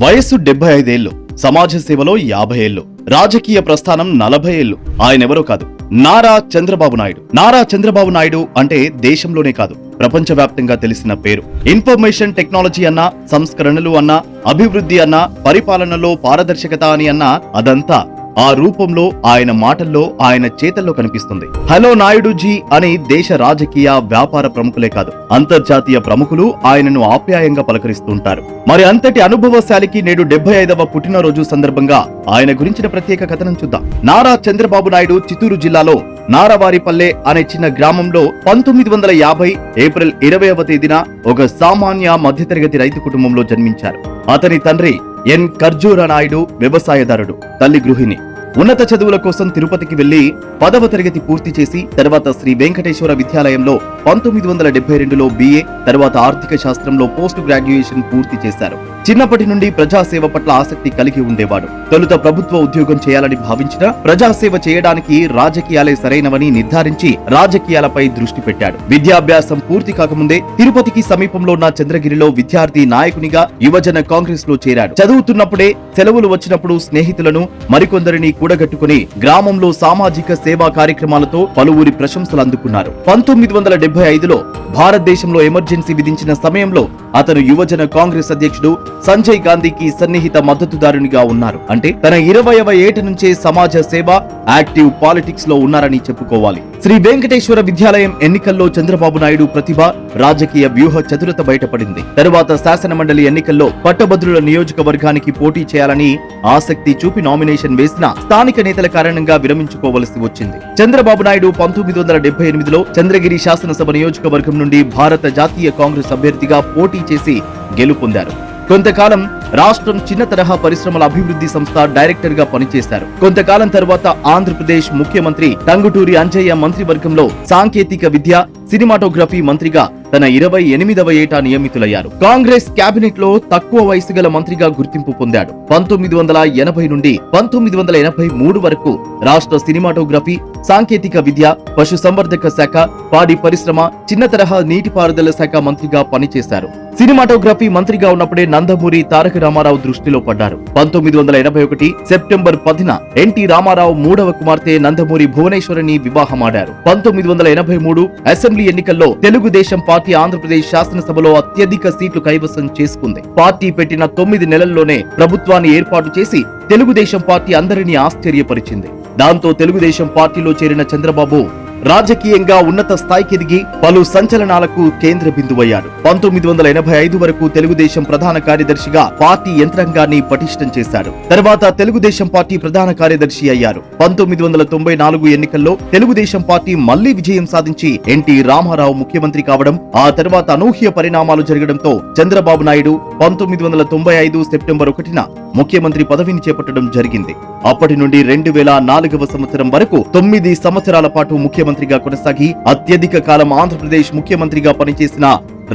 వయస్సు 75 ఏళ్లు, సమాజ సేవలో 50 ఏళ్లు, రాజకీయ ప్రస్థానం 40 ఏళ్లు. ఆయనెవరో కాదు, నారా చంద్రబాబు నాయుడు. నారా చంద్రబాబు నాయుడు అంటే దేశంలోనే కాదు, ప్రపంచవ్యాప్తంగా తెలిసిన పేరు. ఇన్ఫర్మేషన్ టెక్నాలజీ అన్నా, సంస్కరణలు అన్నా, అభివృద్ధి అన్నా, పరిపాలనలో పారదర్శకత అని అన్నా అదంతా ఆ రూపంలో, ఆయన మాటల్లో, ఆయన చేతల్లో కనిపిస్తుంది. హలో నాయుడు జీ అని దేశ రాజకీయ, వ్యాపార ప్రముఖులే కాదు, అంతర్జాతీయ ప్రముఖులు ఆయనను ఆప్యాయంగా పలకరిస్తుంటారు. మరి అంతటి అనుభవశాలికి నేడు 75వ పుట్టినరోజు సందర్భంగా ఆయన గురించిన ప్రత్యేక కథనం చూద్దాం. నారా చంద్రబాబు నాయుడు చిత్తూరు జిల్లాలో నారవారిపల్లె అనే చిన్న గ్రామంలో 1950 ఏప్రిల్ 20వ తేదీన ఒక సామాన్య మధ్యతరగతి రైతు కుటుంబంలో జన్మించారు. అతని తండ్రి ఎన్ ఖర్జూరా నాయుడు వ్యవసాయదారుడు, తల్లి గృహిణి. ఉన్నత చదువుల కోసం తిరుపతికి వెళ్లి 10వ తరగతి పూర్తి చేసి తర్వాత శ్రీ వెంకటేశ్వర విద్యాలయంలో 1972లో BA, తర్వాత ఆర్థిక శాస్త్రంలో పోస్ట్ గ్రాడ్యుయేషన్ పూర్తి చేశారు. చిన్నప్పటి నుండి ప్రజాసేవ పట్ల ఆసక్తి కలిగి ఉండేవాడు. తొలుత ప్రభుత్వ ఉద్యోగం చేయాలని భావించినా ప్రజాసేవ చేయడానికి రాజకీయాలే సరైనవని నిర్ధారించి రాజకీయాలపై దృష్టి పెట్టాడు. విద్యాభ్యాసం పూర్తి కాకముందే తిరుపతికి సమీపంలో ఉన్న చంద్రగిరిలో విద్యార్థి నాయకునిగా యువజన కాంగ్రెస్ లో చేరాడు. చదువుతున్నప్పుడే సెలవులు వచ్చినప్పుడు స్నేహితులను మరికొందరిని కూడగట్టుకుని గ్రామంలో సామాజిక సేవా కార్యక్రమాలతో పలువురి ప్రశంసలు అందుకున్నారు. 1975లో భారతదేశంలో ఎమర్జెన్సీ విధించిన సమయంలో అతను యువజన కాంగ్రెస్ అధ్యక్షుడు సంజయ్ గాంధీకి సన్నిహిత మద్దతుదారునిగా ఉన్నారు. అంటే తన 20వ ఏట నుంచే సమాజ సేవ, యాక్టివ్ పాలిటిక్స్ లో ఉన్నారని చెప్పుకోవాలి. శ్రీ వెంకటేశ్వర విద్యాలయం ఎన్నికల్లో చంద్రబాబు నాయుడు ప్రతిభ, రాజకీయ వ్యూహ చతురత బయటపడింది. తరువాత శాసన మండలి ఎన్నికల్లో పట్టభద్రుల నియోజకవర్గానికి పోటీ చేయాలని ఆసక్తి చూపి నామినేషన్ వేసిన స్థానిక నేతల కారణంగా విరమించుకోవలసి వచ్చింది. చంద్రబాబు నాయుడు 1978లో చంద్రగిరి శాసనసభ నియోజకవర్గం నుండి భారత జాతీయ కాంగ్రెస్ అభ్యర్థిగా పోటీ చేసి గెలుపొందారు. కొంతకాలం రాష్ట్రం చిన్న తరహా పరిశ్రమల అభివృద్ధి సంస్థ డైరెక్టర్ గా పనిచేశారు. కొంతకాలం తర్వాత ఆంధ్రప్రదేశ్ ముఖ్యమంత్రి టంగుటూరి అంజయ్య మంత్రివర్గంలో సాంకేతిక విద్య, సినిమాటోగ్రఫీ మంత్రిగా తన 28వ ఏట నియమితులయ్యారు. కాంగ్రెస్ కేబినెట్ లో తక్కువ వయసు గల మంత్రిగా గుర్తింపు పొందాడు. 1980 నుండి 1983 వరకు రాష్ట్ర సినిమాటోగ్రఫీ, సాంకేతిక విద్య, పశు సంవర్ధక శాఖ, పాడి పరిశ్రమ, చిన్న తరహా నీటిపారుదల శాఖ మంత్రిగా పనిచేశారు. సినిమాటోగ్రఫీ మంత్రిగా ఉన్నప్పుడే నందమూరి తారక రామారావు దృష్టిలో పడ్డారు. 1981 సెప్టెంబర్ 10న ఎన్టీ రామారావు 3వ కుమార్తె నందమూరి భువనేశ్వరిని వివాహమాడారు. 1983 అసెంబ్లీ ఎన్నికల్లో తెలుగుదేశం పార్టీ ఆంధ్రప్రదేశ్ శాసనసభలో అత్యధిక సీట్లు కైవసం చేసుకుంది. పార్టీ పెట్టిన 9 నెలల్లోనే ప్రభుత్వాన్ని ఏర్పాటు చేసి తెలుగుదేశం పార్టీ అందరినీ ఆశ్చర్యపరిచింది. దాంతో తెలుగుదేశం పార్టీలో చేరిన చంద్రబాబు రాజకీయంగా ఉన్నత స్థాయికి ఎదిగి పలు సంచలనాలకు కేంద్ర బిందువయ్యాడు. 1985 వరకు తెలుగుదేశం ప్రధాన కార్యదర్శిగా పార్టీ యంత్రాంగాన్ని పటిష్టం చేశాడు. తర్వాత తెలుగుదేశం పార్టీ ప్రధాన కార్యదర్శి అయ్యారు. 1994 ఎన్నికల్లో తెలుగుదేశం పార్టీ మళ్లీ విజయం సాధించి ఎన్టీ రామారావు ముఖ్యమంత్రి కావడం, ఆ తర్వాత అనూహ్య పరిణామాలు జరగడంతో చంద్రబాబు నాయుడు 1995 సెప్టెంబర్ 1న ముఖ్యమంత్రి పదవిని చేపట్టడం జరిగింది. అప్పటి నుండి 2004వ సంవత్సరం వరకు 9 సంవత్సరాల పాటు ముఖ్యమంత్రిగా కొనసాగి అత్యధిక కాలం ఆంధ్రప్రదేశ్ ముఖ్యమంత్రిగా పనిచేసిన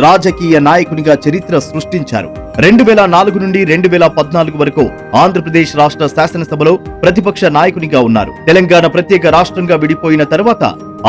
రాజకీయ నాయకునిగా చరిత్ర సృష్టించారు. 2004 నుండి 2014 వరకు ఆంధ్రప్రదేశ్ రాష్ట్ర శాసనసభలో ప్రతిపక్ష నాయకునిగా ఉన్నారు. తెలంగాణ ప్రత్యేక రాష్ట్రంగా విడిపోయిన తర్వాత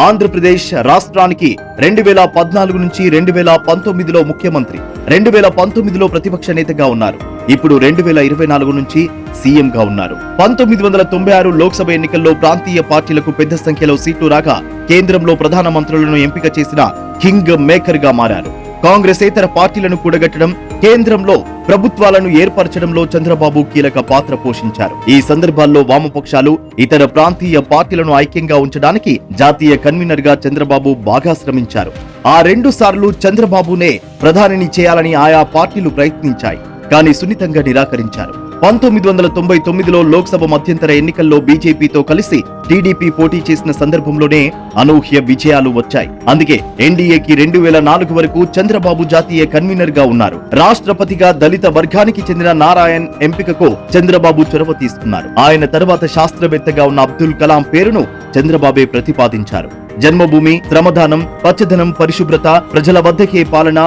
ఆంధ్రప్రదేశ్ రాష్ట్రానికి 2014 నుంచి 2019లో ముఖ్యమంత్రి, 2019లో ప్రతిపక్ష నేతగా ఉన్నారు. ఇప్పుడు 2024 నుంచి సీఎంగా ఉన్నారు. 1996 లోక్సభ ఎన్నికల్లో ప్రాంతీయ పార్టీలకు పెద్ద సంఖ్యలో సీట్లు రాగా కేంద్రంలో ప్రధాన మంత్రులను ఎంపిక చేసిన కింగ్ మేకర్ గా మారారు. కాంగ్రెసేతర పార్టీలను కూడగట్టడం, కేంద్రంలో ప్రభుత్వాలను ఏర్పరచడంలో చంద్రబాబు కీలక పాత్ర పోషించారు. ఈ సందర్భాల్లో వామపక్షాలు, ఇతర ప్రాంతీయ పార్టీలను ఐక్యంగా ఉంచడానికి జాతీయ కన్వీనర్ గా చంద్రబాబు బాగా శ్రమించారు. ఆ 2 సార్లు చంద్రబాబునే ప్రధానిని చేయాలని ఆయా పార్టీలు ప్రయత్నించాయి, కానీ సున్నితంగా నిరాకరించారు. 1999లో లోక్సభ మధ్యంతర ఎన్నికల్లో బీజేపీతో కలిసి టీడీపీ పోటీ చేసిన సందర్భంలోనే అనూహ్య విజయాలు వచ్చాయి. అందుకే ఎన్డీఏకి 2004 వరకు చంద్రబాబు జాతీయ కన్వీనర్ గా ఉన్నారు. రాష్ట్రపతిగా దళిత వర్గానికి చెందిన నారాయణ్ ఎంపికకు చంద్రబాబు చొరవ తీసుకున్నారు. ఆయన తర్వాత శాస్త్రవేత్తగా ఉన్న అబ్దుల్ కలాం పేరును చంద్రబాబే ప్రతిపాదించారు. జన్మభూమి, శ్రమదానం, పచ్చదనం, పరిశుభ్రత, ప్రజల వద్దకే పాలన,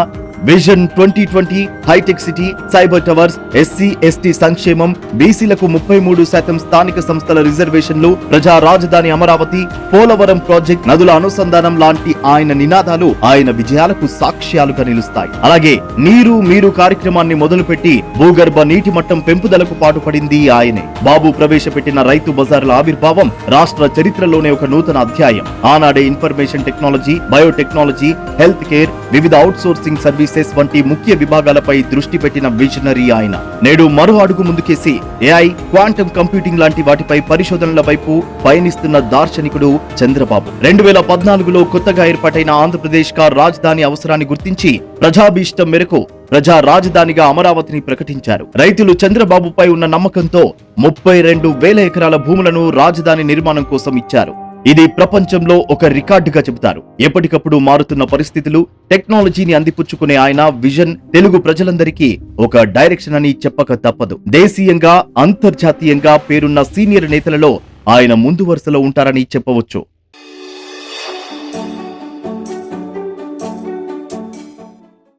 vision 2020, hi-tech city, cyber towers, SC ST సంక్షేమం, బీసీలకు 33% స్థానిక సంస్థల రిజర్వేషన్లు, ప్రజా రాజధాని అమరావతి, పోలవరం ప్రాజెక్ట్, నదుల అనుసంధానం లాంటి ఆయన నినాదాలు ఆయన విజయాలకు సాక్ష్యాలుగా నిలుస్తాయి. అలాగే నీరు మీరు కార్యక్రమాన్ని మొదలుపెట్టి భూగర్భ నీటి మట్టం పెంపుదలకు పాటుపడింది ఆయనే. బాబు ప్రవేశపెట్టిన రైతు బజార్ల ఆవిర్భావం రాష్ట్ర చరిత్రలోనే ఒక నూతన అధ్యాయం. ఆనాడే information technology, biotechnology, health care, వివిధ అవుట్సోర్సింగ్ సర్వీసెస్ వంటి ముఖ్య విభాగాలపై దృష్టి పెట్టిన విజనరీ ఆయన. నేడు మరో అడుగు ముందుకేసి ఏఐ, క్వాంటమ్ కంప్యూటింగ్ లాంటి వాటిపై పరిశోధనల వైపు పయనిస్తున్న దార్శనికుడు చంద్రబాబు. 2014లో కొత్తగా ఏర్పాటైన ఆంధ్రప్రదేశ్ రాజధాని అవసరాన్ని గుర్తించి ప్రజాభీష్టం మేరకు ప్రజా రాజధానిగా అమరావతిని ప్రకటించారు. రైతులు చంద్రబాబుపై ఉన్న నమ్మకంతో 32,000 ఎకరాల భూములను రాజధాని నిర్మాణం కోసం ఇచ్చారు. ఇది ప్రపంచంలో ఒక రికార్డుగా చెబుతారు. ఎప్పటికప్పుడు మారుతున్న పరిస్థితులు, టెక్నాలజీని అందిపుచ్చుకునే ఆయన విజన్ తెలుగు ప్రజలందరికీ ఒక డైరెక్షన్ అని చెప్పక తప్పదు. దేశీయంగా, అంతర్జాతీయంగా పేరున్న సీనియర్ నేతలలో ఆయన ముందు వరుసలో ఉంటారని చెప్పవచ్చు.